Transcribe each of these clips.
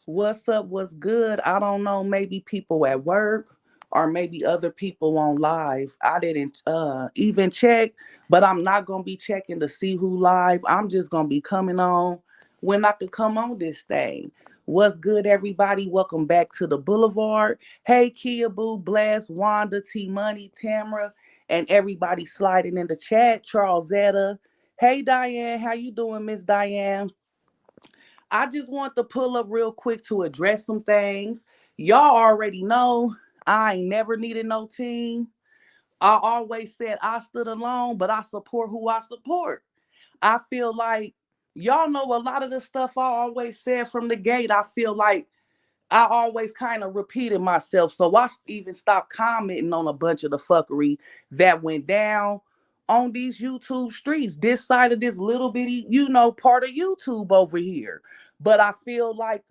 What's up? What's good? I don't know. Maybe people at work or maybe other people on live. I didn't even check, but I'm not gonna be checking to see who live. I'm just gonna be coming on when I could come on this thing. What's good, everybody? Welcome back to the Boulevard. Hey, Kia Boo, Blast, Wanda, T Money, Tamara, and everybody sliding in the chat. Charles Zeta. Hey, Diane. How you doing, Miss Diane? I just want to pull up real quick to address some things. Y'all already know I ain't never needed no team. I always said I stood alone, but I support who I support. I feel like y'all know a lot of the stuff I always said from the gate. I feel like I always kind of repeated myself. So I even stopped commenting on a bunch of the fuckery that went down on these YouTube streets, this side of this little bitty, part of YouTube over here. But I feel like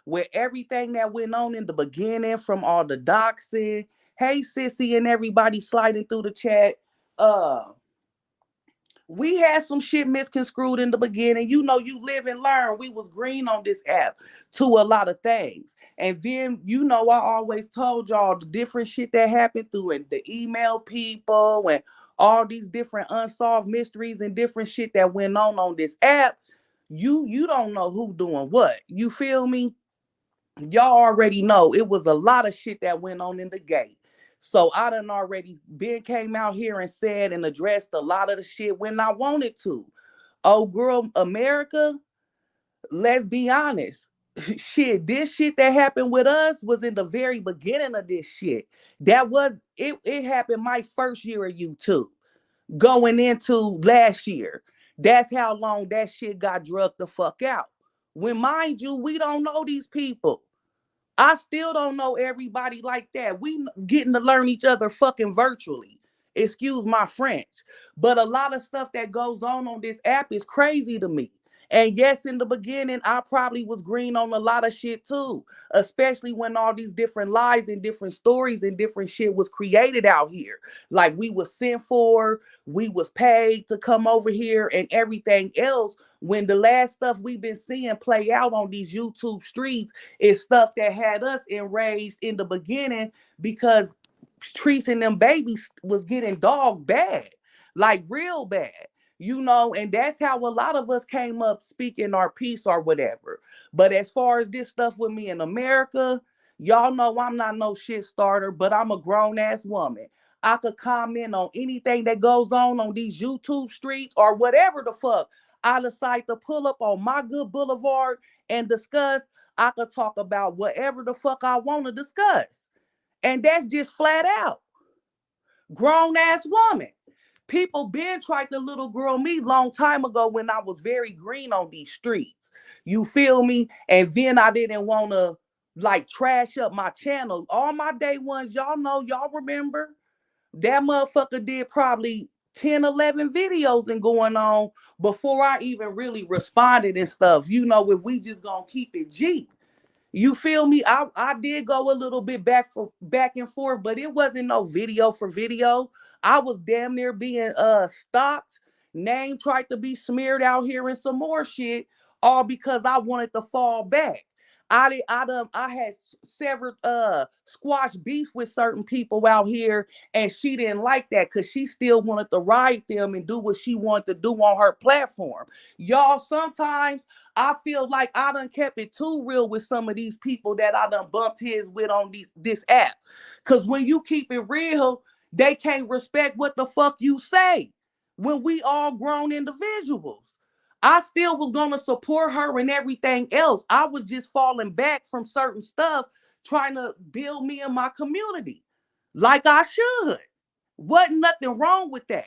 with everything that went on in the beginning from all the doxing, hey sissy and everybody sliding through the chat, uh we had some shit misconstrued in the beginning. You live and learn. We was green on this app to a lot of things. And then, I always told y'all the different shit that happened through it, the email people and all these different unsolved mysteries and different shit that went on this app. You don't know who doing what. You feel me? Y'all already know it was a lot of shit that went on in the gate. So I done already been came out here and said and addressed a lot of the shit when I wanted to. Oh girl, America, let's be honest. Shit, this shit that happened with us was in the very beginning of this shit. That was it happened my first year of YouTube. Going into last year. That's how long that shit got drugged the fuck out. When mind you, we don't know these people. I still don't know everybody like that. We getting to learn each other fucking virtually. Excuse my French. But a lot of stuff that goes on this app is crazy to me. And yes, in the beginning, I probably was green on a lot of shit too, especially when all these different lies and different stories and different shit was created out here. Like we was sent for, we was paid to come over here and everything else. When the last stuff we've been seeing play out on these YouTube streets is stuff that had us enraged in the beginning because Treese and them babies was getting dog bad, like real bad. And that's how a lot of us came up speaking our piece or whatever. But as far as this stuff with me in America, y'all know I'm not no shit starter, but I'm a grown ass woman. I could comment on anything that goes on these YouTube streets or whatever the fuck I decide to pull up on my good boulevard and discuss. I could talk about whatever the fuck I want to discuss. And that's just flat out. Grown ass woman. People been tried to little girl me long time ago when I was very green on these streets. You feel me? And then I didn't want to like trash up my channel. All my day ones, y'all know, y'all remember. That motherfucker did probably 10, 11 videos and going on before I even really responded and stuff. If we just gonna keep it G. You feel me? I did go a little bit back and forth, but it wasn't no video for video. I was damn near being stopped, name tried to be smeared out here and some more shit, all because I wanted to fall back. I had severed squash beef with certain people out here, and she didn't like that because she still wanted to ride them and do what she wanted to do on her platform. Y'all, sometimes I feel like I done kept it too real with some of these people that I done bumped heads with on this app. Cause when you keep it real, they can't respect what the fuck you say. When we all grown individuals. I still was gonna support her and everything else. I was just falling back from certain stuff, trying to build me and my community. Like I should. Wasn't nothing wrong with that.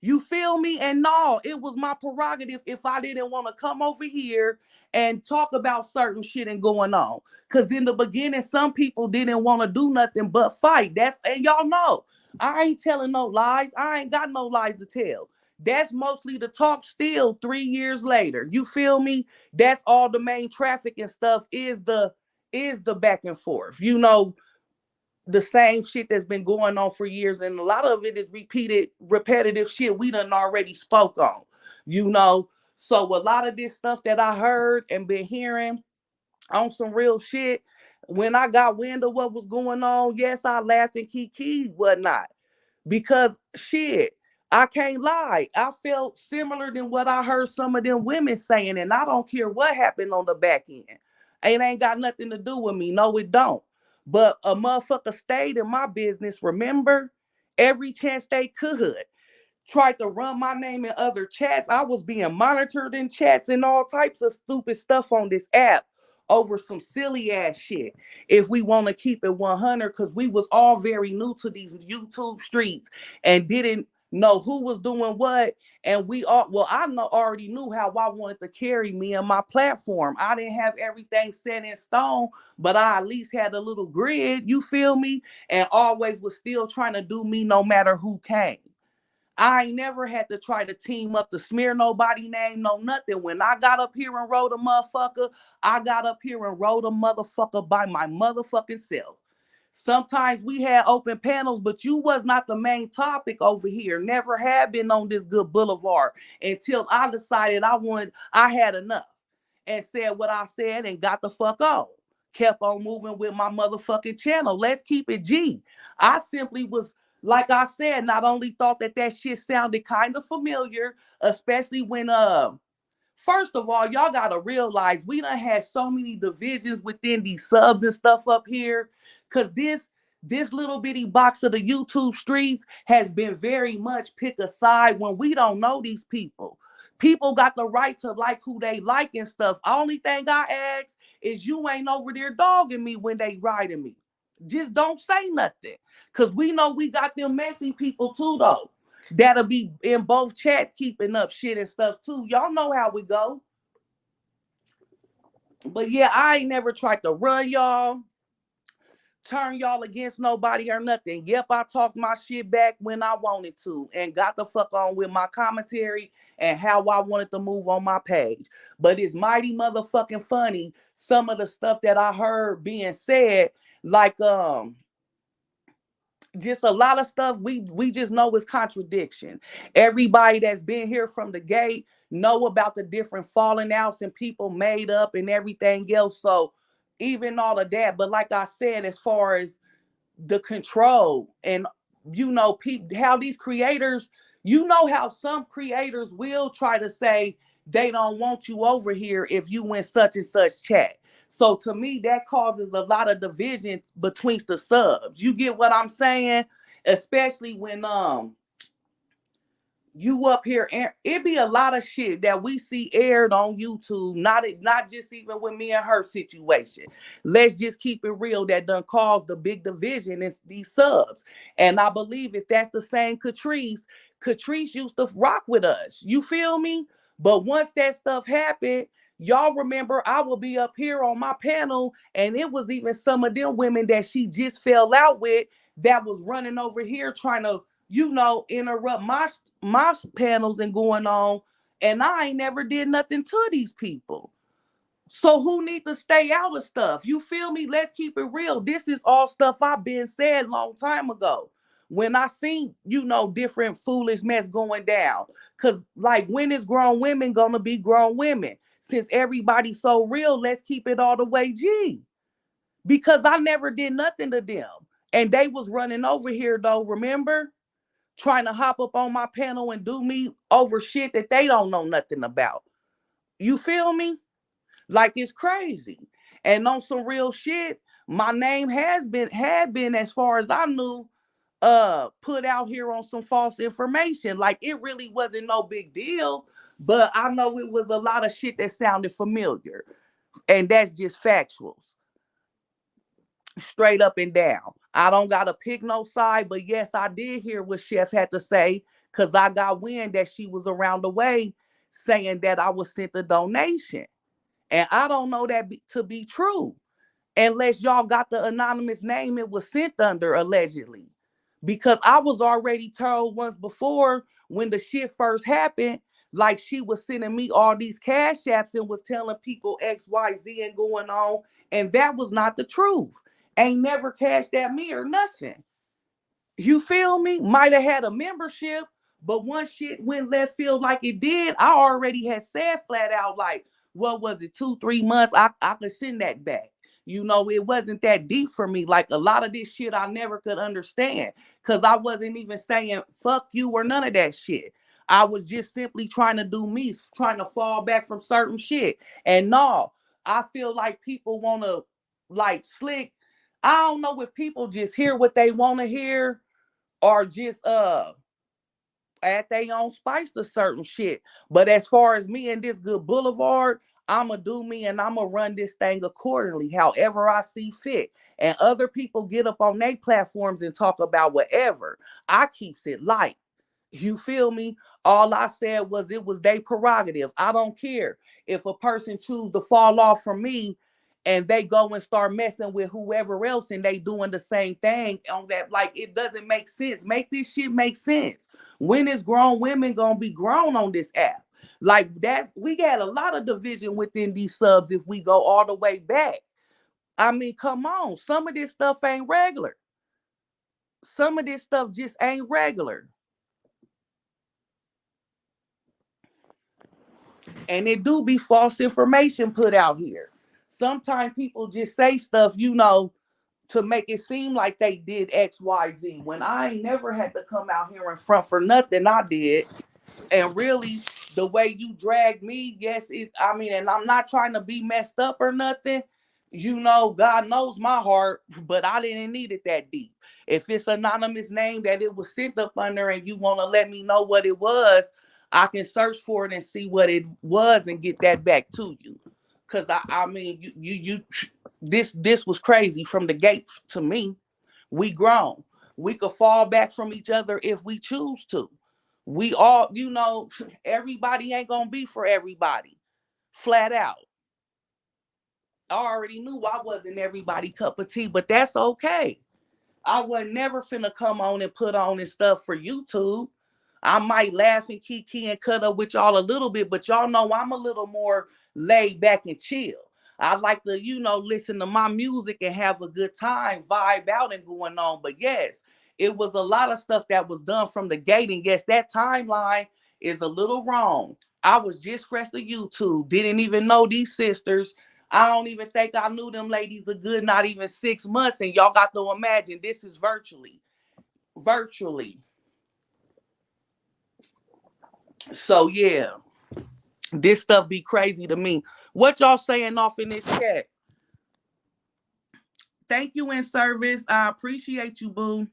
You feel me? And no, it was my prerogative if I didn't want to come over here and talk about certain shit and going on. Cause in the beginning, some people didn't want to do nothing but fight. And y'all know, I ain't telling no lies. I ain't got no lies to tell. That's mostly the talk still 3 years later. You feel me? That's all the main traffic and stuff is the back and forth. The same shit that's been going on for years, and a lot of it is repeated, repetitive shit we done already spoke on. you know. So a lot of this stuff that I heard and been hearing, On some real shit. When I got wind of what was going on, yes, I laughed and kiki whatnot. Because shit, I can't lie. I felt similar than what I heard some of them women saying, and I don't care what happened on the back end. It ain't got nothing to do with me. No, it don't. But a motherfucker stayed in my business, remember? Every chance they could tried to run my name in other chats. I was being monitored in chats and all types of stupid stuff on this app over some silly ass shit. If we want to keep it 100, because we was all very new to these YouTube streets and didn't know who was doing what. And we all, well, I know, already knew how I wanted to carry me and my platform. I didn't have everything set in stone, but I at least had a little grid, you feel me? And always was still trying to do me no matter who came. I ain't never had to try to team up to smear nobody name, no nothing. When I got up here and wrote a motherfucker, I got up here and wrote a motherfucker by my motherfucking self. Sometimes we had open panels, but you was not the main topic over here. Never had been on this good boulevard until I decided I had enough and said what I said and got the fuck on. Kept on moving with my motherfucking channel. Let's keep it G. I simply was, like I said, not only thought that that shit sounded kind of familiar, especially when first of all, y'all gotta realize we done had so many divisions within these subs and stuff up here. Cause this little bitty box of the YouTube streets has been very much pick a side when we don't know these people. People got the right to like who they like and stuff. Only thing I ask is you ain't over there dogging me when they riding me. Just don't say nothing. Cause we know we got them messy people too though. That'll be in both chats keeping up shit and stuff too. Y'all know how we go. But yeah, I ain't never tried to run y'all, turn y'all against nobody or nothing. Yep, I talked my shit back when I wanted to and got the fuck on with my commentary and how I wanted to move on my page. But it's mighty motherfucking funny some of the stuff that I heard being said, like just a lot of stuff we just know is contradiction. Everybody that's been here from the gate know about the different falling outs and people made up and everything else. So even all of that, but like I said, as far as the control and people, how these creators, how some creators will try to say they don't want you over here if you in such and such chat. So to me, that causes a lot of division between the subs. You get what I'm saying? Especially when you up here, and it be a lot of shit that we see aired on YouTube. Not just even with me and her situation. Let's just keep it real. That done caused the big division in these subs. And I believe if that's the same Catrice used to rock with us. You feel me? But once that stuff happened, y'all remember I will be up here on my panel, and it was even some of them women that she just fell out with that was running over here trying to interrupt my panels and going on, and I ain't never did nothing to these people. So who need to stay out of stuff? You feel me? Let's keep it real. This is all stuff I've been said long time ago. When I seen, different foolish mess going down. Cause like when is grown women gonna be grown women? Since everybody's so real, let's keep it all the way G. Because I never did nothing to them. And they was running over here though, remember? Trying to hop up on my panel and do me over shit that they don't know nothing about. You feel me? Like it's crazy. And on some real shit, my name had been, as far as I knew, put out here on some false information. Like it really wasn't no big deal, but I know it was a lot of shit that sounded familiar. And that's just factuals. Straight up and down. I don't gotta pick no side, but yes, I did hear what Chef had to say because I got wind that she was around the way saying that I was sent a donation. And I don't know that to be true unless y'all got the anonymous name it was sent under, allegedly. Because I was already told once before when the shit first happened, like she was sending me all these cash apps and was telling people XYZ and going on. And that was not the truth. Ain't never cashed at me or nothing. You feel me? Might have had a membership, but once shit went left field like it did, I already had said flat out, like, what was it, 2, 3 months, I could send that back. You know, it wasn't that deep for me. Like a lot of this shit I never could understand because I wasn't even saying fuck you or none of that shit. I was just simply trying to do me, trying to fall back from certain shit. And no, I feel like people want to like slick. I don't know if people just hear what they want to hear or just add their own spice to certain shit. But as far as me and this good boulevard, I'ma do me and I'ma run this thing accordingly, however I see fit. And other people get up on their platforms and talk about whatever. I keeps it light. You feel me? All I said was it was their prerogative. I don't care if a person choose to fall off from me and they go and start messing with whoever else and they doing the same thing on that. Like it doesn't make sense. Make this shit make sense. When is grown women gonna be grown on this app? Like that's we got a lot of division within these subs if we go all the way back. I mean, come on. Some of this stuff ain't regular. Some of this stuff just ain't regular. And it do be false information put out here. Sometimes people just say stuff, you know, to make it seem like they did XYZ. When I ain't never had to come out here in front for nothing I did. And really, the way you drag me, yes, it, I mean, and I'm not trying to be messed up or nothing. You know, God knows my heart, but I didn't need it that deep. If it's anonymous name that it was sent up under and you want to let me know what it was, I can search for it and see what it was and get that back to you. Cause I mean, this was crazy from the gate to me. We grown. We could fall back from each other if we choose to. We all, you know, everybody ain't gonna be for everybody. Flat out. I already knew I wasn't everybody cup of tea, but that's okay. I was never finna come on and put on and stuff for YouTube. I might laugh and kiki and cut up with y'all a little bit, but y'all know I'm a little more laid back and chill. I like to, you know, listen to my music and have a good time, vibe out and going on. But yes, it was a lot of stuff that was done from the gate. And yes, that timeline is a little wrong. I was just fresh to YouTube, didn't even know these sisters. I don't even think I knew them ladies a good, not even 6 months. And y'all got to imagine this is virtually. Virtually. So yeah, this stuff be crazy to me. What y'all saying off in this chat? Thank you in service. I appreciate you, boo.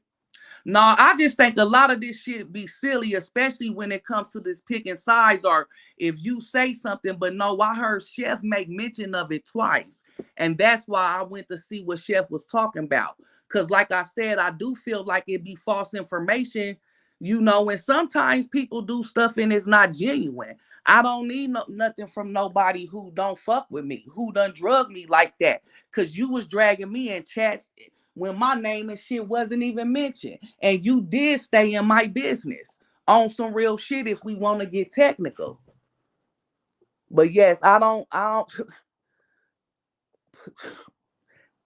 No, I just think a lot of this shit be silly, especially when it comes to this picking sides or if you say something, but no, I heard Chef make mention of it twice. And that's why I went to see what Chef was talking about. Because, like I said, I do feel like it be false information, you know, and sometimes people do stuff and it's not genuine. I don't need nothing from nobody who don't fuck with me, who done drug me like that. Because you was dragging me in chats when my name and shit wasn't even mentioned. And you did stay in my business on some real shit if we want to get technical. But yes, I don't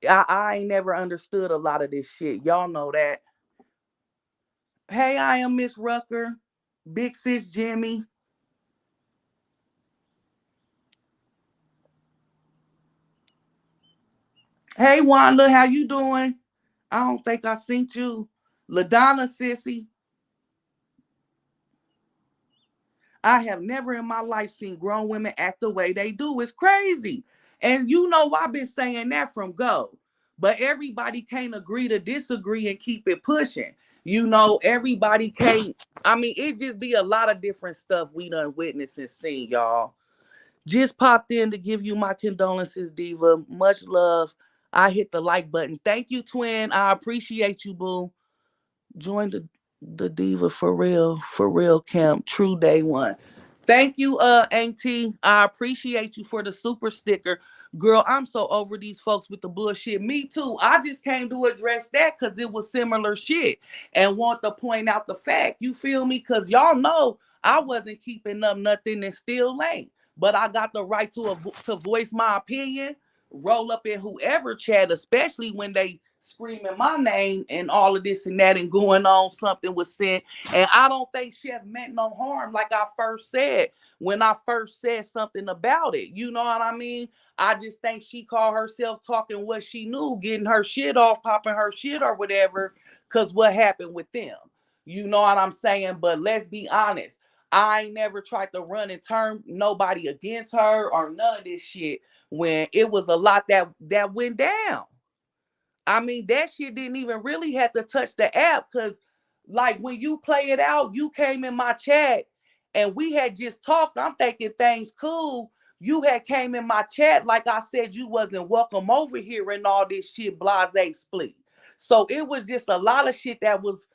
I ain't never understood a lot of this shit. Y'all know that. Hey, I am Miss Rucker, Big Sis Jimmy. Hey Wanda, how you doing? I don't think I seen you. LaDonna Sissy. I have never in my life seen grown women act the way they do. It's crazy. And you know, I've been saying that from go. But everybody can't agree to disagree and keep it pushing. You know, everybody can't. I mean, it just be a lot of different stuff we done witnessed and seen, y'all. Just popped in to give you my condolences, Diva. Much love. I hit the like button. Thank you, twin. I appreciate you, boo. Join the Diva for real camp. True day one. Thank you, Auntie. I appreciate you for the super sticker. Girl, I'm so over these folks with the bullshit. Me too. I just came to address that because it was similar shit and want to point out the fact. You feel me? Because y'all know I wasn't keeping up nothing and still ain't. But I got the right to voice my opinion, roll up in whoever chat, especially when they screaming my name and all of this and that and going on something was sent. And I don't think Chef meant no harm, like I first said when I first said something about it. You know what I mean? I just think she called herself talking what she knew, getting her shit off, popping her shit or whatever, because what happened with them. You know what I'm saying? But let's be honest. I ain't never tried to run and turn nobody against her or none of this shit when it was a lot that went down. I mean, that shit didn't even really have to touch the app because, like, when you play it out, you came in my chat and we had just talked. I'm thinking things cool. You had came in my chat, like I said, you wasn't welcome over here and all this shit, blase split. So it was just a lot of shit that was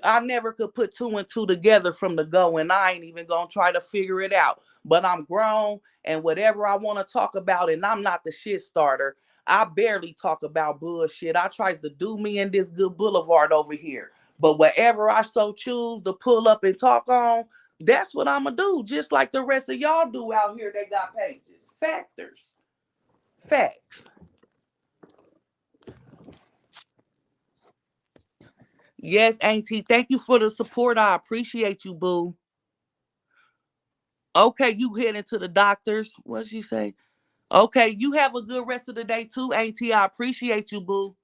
I never could put two and two together from the go, and I ain't even gonna try to figure it out. But I'm grown, and whatever I want to talk about, and I'm not the shit starter. I barely talk about bullshit. I tries to do me in this good boulevard over here. But whatever I so choose to pull up and talk on, that's what I'ma do. Just like the rest of y'all do out here. They got pages, factors, facts. Yes, Auntie. Thank you for the support. I appreciate you, boo. Okay, you heading to the doctors. What'd she say? Okay, you have a good rest of the day too, Auntie. I appreciate you, boo.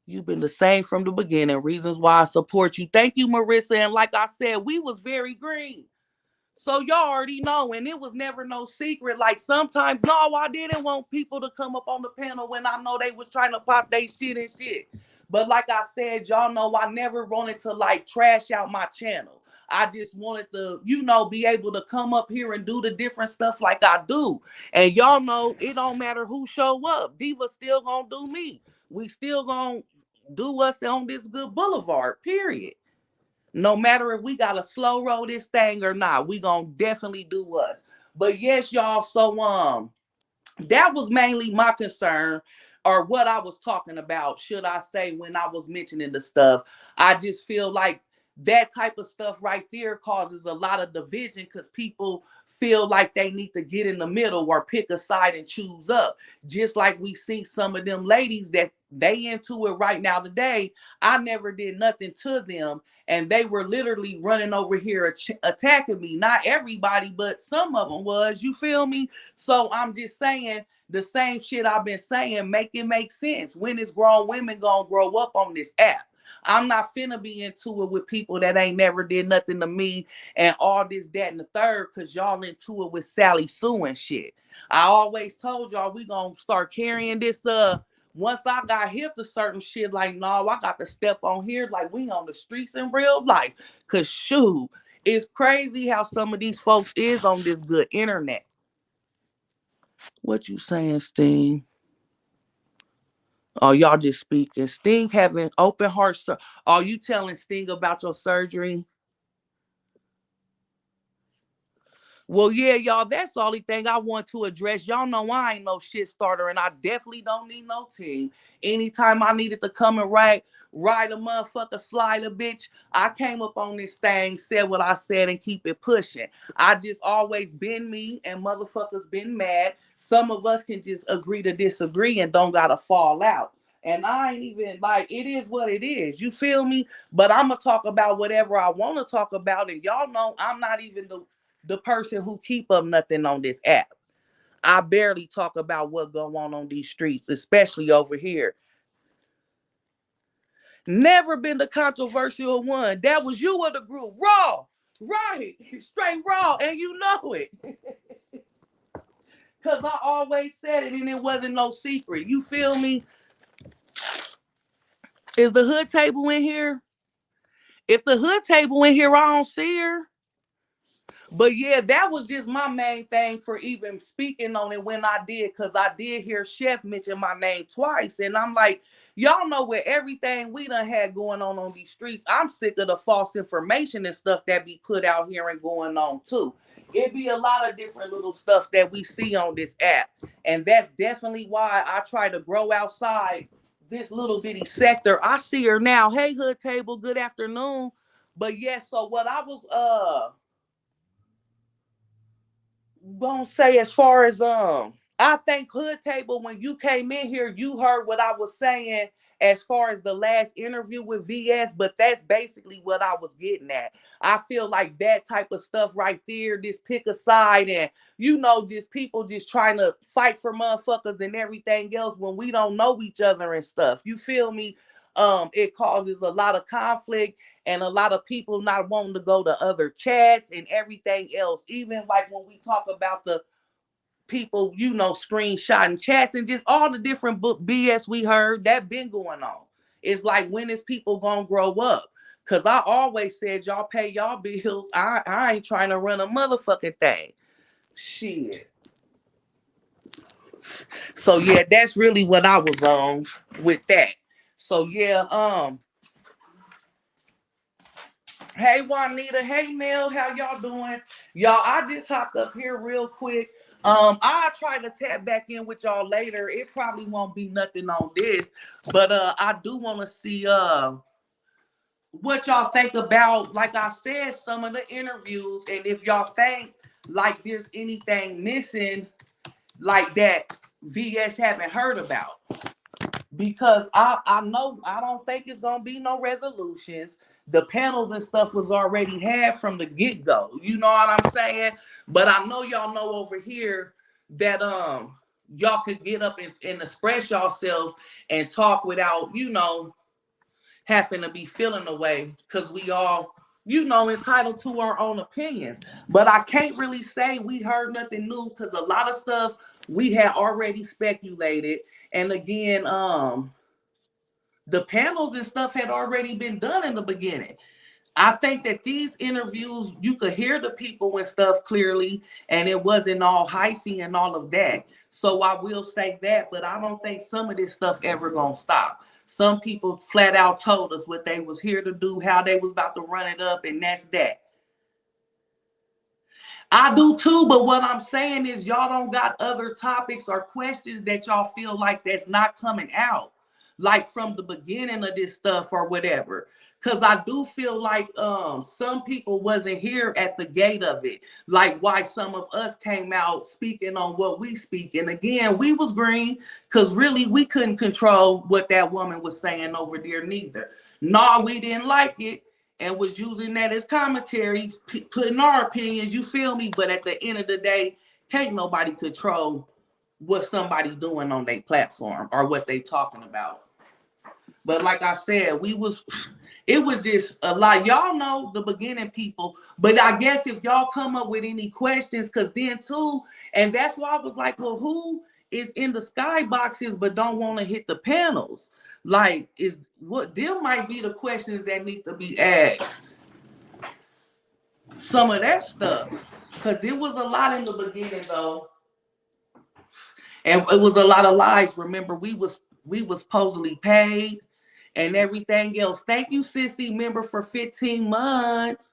You've been the same from the beginning. Reasons why I support you. Thank you, Marissa. And like I said, we was very green. So y'all already know, and it was never no secret. Like sometimes, no, I didn't want people to come up on the panel when I know they was trying to pop their shit and shit. But like I said, y'all know I never wanted to like trash out my channel. I just wanted to, be able to come up here and do the different stuff like I do. And y'all know it don't matter who show up. Diva still gonna do me. We still gonna do us on this good boulevard, period. No matter if we gotta slow roll this thing or not, we gonna definitely do us. But yes, y'all. So that was mainly my concern, or what I was talking about, should I say, when I was mentioning the stuff. I just feel like that type of stuff right there causes a lot of division because people feel like they need to get in the middle or pick a side and choose up. Just like we see some of them ladies that they into it right now today. I never did nothing to them, and they were literally running over here attacking me. Not everybody, but some of them was. You feel me? So I'm just saying the same shit I've been saying, make it make sense. When is grown women gonna grow up on this app? I'm not finna be into it with people that ain't never did nothing to me and all this, that, and the third, because y'all into it with Sally Sue and shit. I always told y'all we gonna start carrying this once I got hip to certain shit, like, no, I got to step on here like we on the streets in real life. Cause shoot, it's crazy how some of these folks is on this good internet. What you saying, Sting? Oh, y'all just speaking. Sting having open heart. Are you telling Sting about your surgery? Well, yeah, y'all, that's the only thing I want to address. Y'all know I ain't no shit starter, and I definitely don't need no team. Anytime I needed to come and ride a motherfucker, slide a bitch, I came up on this thing, said what I said, and keep it pushing. I just always been me, and motherfuckers been mad. Some of us can just agree to disagree and don't gotta fall out. And I ain't even like, it is what it is. You feel me? But I'm gonna talk about whatever I want to talk about, and y'all know I'm not even the person who keep up nothing on this app. I barely talk about what go on these streets, especially over here. Never been the controversial one. That was you of the group. Raw. Right. Straight raw. And you know it. Because I always said it and it wasn't no secret. You feel me? Is the hood table in here? If the hood table in here, I don't see her. But yeah, that was just my main thing for even speaking on it when I did, because I did hear Chef mention my name twice. And I'm like, y'all know with everything we done had going on these streets, I'm sick of the false information and stuff that be put out here and going on too. It be a lot of different little stuff that we see on this app. And that's definitely why I try to grow outside this little bitty sector. I see her now. Hey, hood table, good afternoon. But yes, so what I was gonna say as far as I think Hood Table, when you came in here, you heard what I was saying as far as the last interview with VS, but that's basically what I was getting at. I feel like that type of stuff right there, just pick a side and, just people just trying to fight for motherfuckers and everything else when we don't know each other and stuff. You feel me? It causes a lot of conflict and a lot of people not wanting to go to other chats and everything else. Even like when we talk about the people, screenshotting chats and just all the different book BS we heard that been going on. It's like, when is people gonna grow up? Cause I always said, y'all pay y'all bills. I ain't trying to run a motherfucking thing. Shit. So yeah, that's really what I was on with that. So yeah, hey Juanita, hey Mel, how y'all doing? Y'all, I just hopped up here real quick. I'll try to tap back in with y'all later. It probably won't be nothing on this, but I do want to see what y'all think about, like I said, some of the interviews, and if y'all think like there's anything missing like that VS haven't heard about. Because I know I don't think it's gonna be no resolutions. The panels and stuff was already had from the get-go. You know what I'm saying? But I know y'all know over here that y'all could get up and express yourselves and talk without, having to be feeling away, because we all, entitled to our own opinions. But I can't really say we heard nothing new, because a lot of stuff we had already speculated. And again, the panels and stuff had already been done in the beginning. I think that these interviews, you could hear the people and stuff clearly, and it wasn't all hyphy and all of that. So I will say that, but I don't think some of this stuff ever gonna stop. Some people flat out told us what they was here to do, how they was about to run it up, and that's that. I do too, but what I'm saying is y'all don't got other topics or questions that y'all feel like that's not coming out, like from the beginning of this stuff or whatever. Cause I do feel like some people wasn't here at the gate of it, like why some of us came out speaking on what we speak. And again, we was green, cause really we couldn't control what that woman was saying over there neither. No, we didn't like it and was using that as commentary, putting our opinions, you feel me? But at the end of the day, can't nobody control what somebody doing on their platform or what they talking about. But like I said, it was just a lot. Y'all know the beginning people, but I guess if y'all come up with any questions, because then too, and that's why I was like, well, who is in the skyboxes but don't want to hit the panels? Like, is what them might be the questions that need to be asked. Some of that stuff, because it was a lot in the beginning though, and it was a lot of lies. Remember, we was supposedly paid and everything else. Thank you, Sissy, member, for 15 months.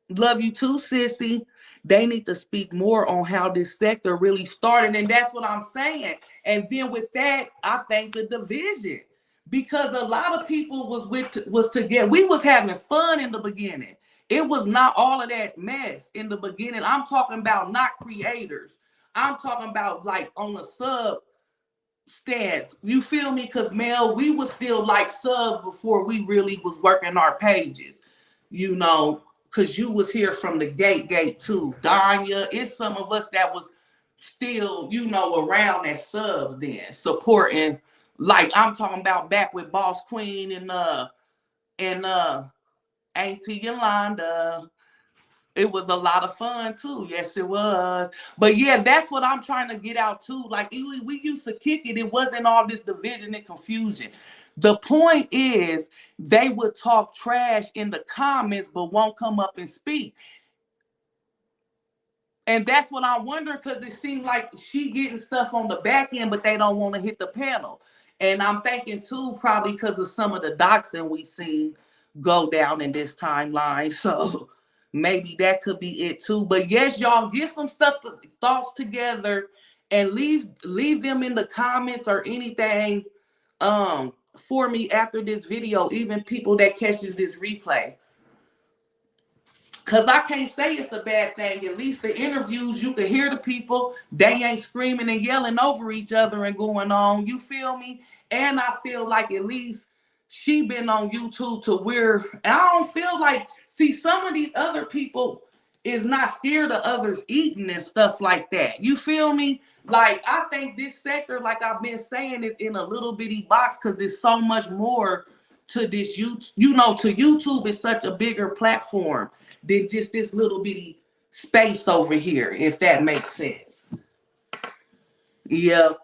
Love you too, Sissy. They need to speak more on how this sector really started. And that's what I'm saying. And then with that, I think the division. Because a lot of people was together. We was having fun in the beginning. It was not all of that mess in the beginning. I'm talking about not creators. I'm talking about like on the sub stance. You feel me? Because Mel, we was still like sub before we really was working our pages. Because you was here from the gate too. Danya, it's some of us that was still, around as subs then, supporting. Like I'm talking about back with Boss Queen and Auntie Yolanda. It was a lot of fun too. Yes, it was. But yeah, that's what I'm trying to get out too. Like we used to kick it. It wasn't all this division and confusion. The point is they would talk trash in the comments, but won't come up and speak. And that's what I wonder, because it seemed like she getting stuff on the back end, but they don't want to hit the panel. And I'm thinking too, probably because of some of the doxing we seen go down in this timeline. So maybe that could be it too. But yes, y'all get some thoughts together and leave them in the comments or anything for me after this video, even people that catches this replay. Cause I can't say it's a bad thing. At least the interviews, you can hear the people. They ain't screaming and yelling over each other and going on. You feel me? And I feel like at least she been on YouTube to where I don't feel like, see, some of these other people is not scared of others eating and stuff like that. You feel me? Like, I think this sector, like I've been saying, is in a little bitty box because it's so much more to this YouTube. You know, to YouTube is such a bigger platform than just this little bitty space over here, if that makes sense. Yep.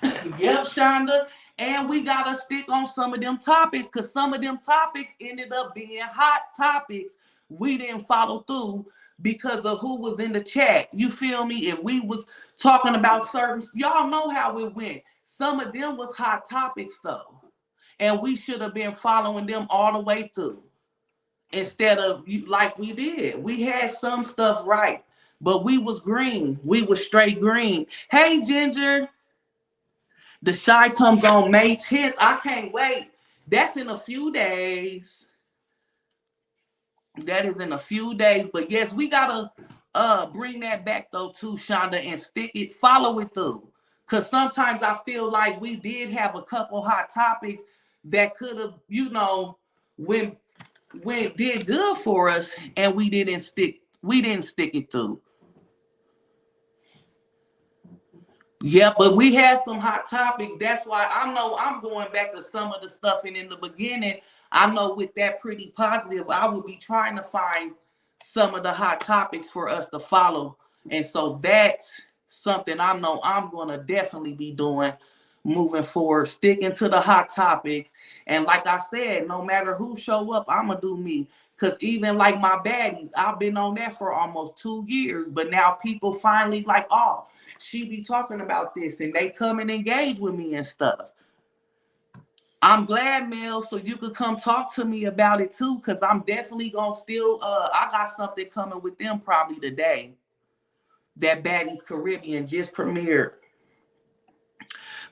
Yep, Shonda. And we gotta stick on some of them topics because some of them topics ended up being hot topics. We didn't follow through because of who was in the chat. You feel me? If we was talking about certain, y'all know how it went. Some of them was hot topics though. And we should have been following them all the way through. Instead of like we did. We had some stuff right, but we was green. We was straight green. Hey, Ginger. The Shy comes on May 10th. I can't wait. That's in a few days. That is in a few days. But yes, we gotta bring that back though too, Shonda, and stick it, follow it through. Cause sometimes I feel like we did have a couple hot topics that could have, you know, when it did good for us and we didn't stick it through. Yeah, but we had some hot topics. That's why I know I'm going back to some of the stuff. And in the beginning, I know with that pretty positive, I will be trying to find some of the hot topics for us to follow. And so that's something I know I'm going to definitely be doing moving forward, sticking to the hot topics. And like I said, no matter who show up, I'm going to do me. Because even like my baddies, I've been on that for almost 2 years. But now people finally like, oh, she be talking about this. And they come and engage with me and stuff. I'm glad, Mel, so you could come talk to me about it too. Because I'm definitely going to still, I got something coming with them probably today. That Baddies Caribbean just premiered.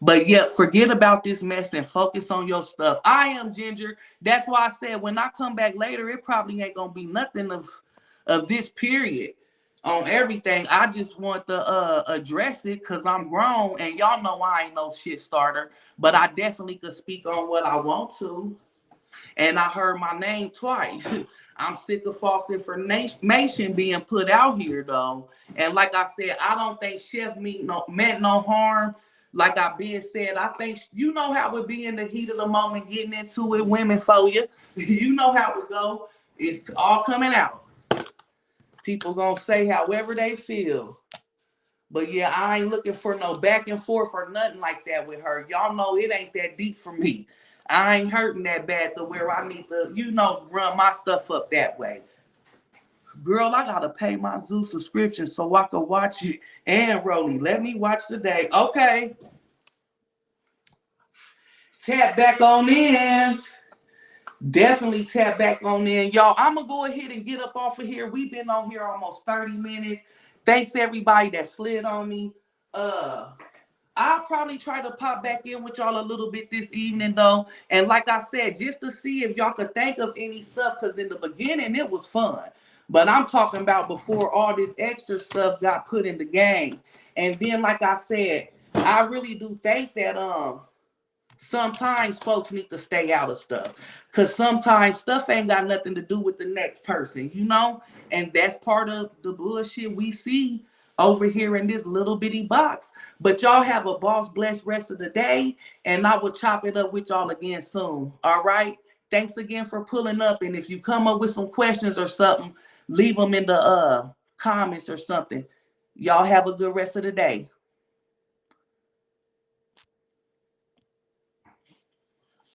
But yeah, forget about this mess and focus on your stuff. I am Ginger. That's why I said when I come back later, it probably ain't gonna be nothing of this period on everything. I just want to address it because I'm grown and y'all know I ain't no shit starter. But I definitely could speak on what I want to. And I heard my name twice. I'm sick of false information being put out here though. And like I said, I don't think Chef meant no harm. Like I've been said, I think you know how it be in the heat of the moment, getting into it, women for you. You know how it go. It's all coming out. People gonna say however they feel. But yeah, I ain't looking for no back and forth or nothing like that with her. Y'all know it ain't that deep for me. I ain't hurting that bad to where I need to, you know, run my stuff up that way. Girl, I gotta pay my Zoo subscription so I can watch it. And Rolly, let me watch today. Okay. Tap back on in. Definitely tap back on in. Y'all, I'm gonna go ahead and get up off of here. We've been on here almost 30 minutes. Thanks everybody that slid on me. I'll probably try to pop back in with y'all a little bit this evening though. And like I said, just to see if y'all could think of any stuff, because in the beginning it was fun. But I'm talking about before all this extra stuff got put in the game. And then like I said, I really do think that sometimes folks need to stay out of stuff. Because sometimes stuff ain't got nothing to do with the next person, you know? And that's part of the bullshit we see over here in this little bitty box. But y'all have a boss blessed rest of the day, and I will chop it up with y'all again soon. All right? Thanks again for pulling up. And if you come up with some questions or something, leave them in the comments or something. Y'all have a good rest of the day.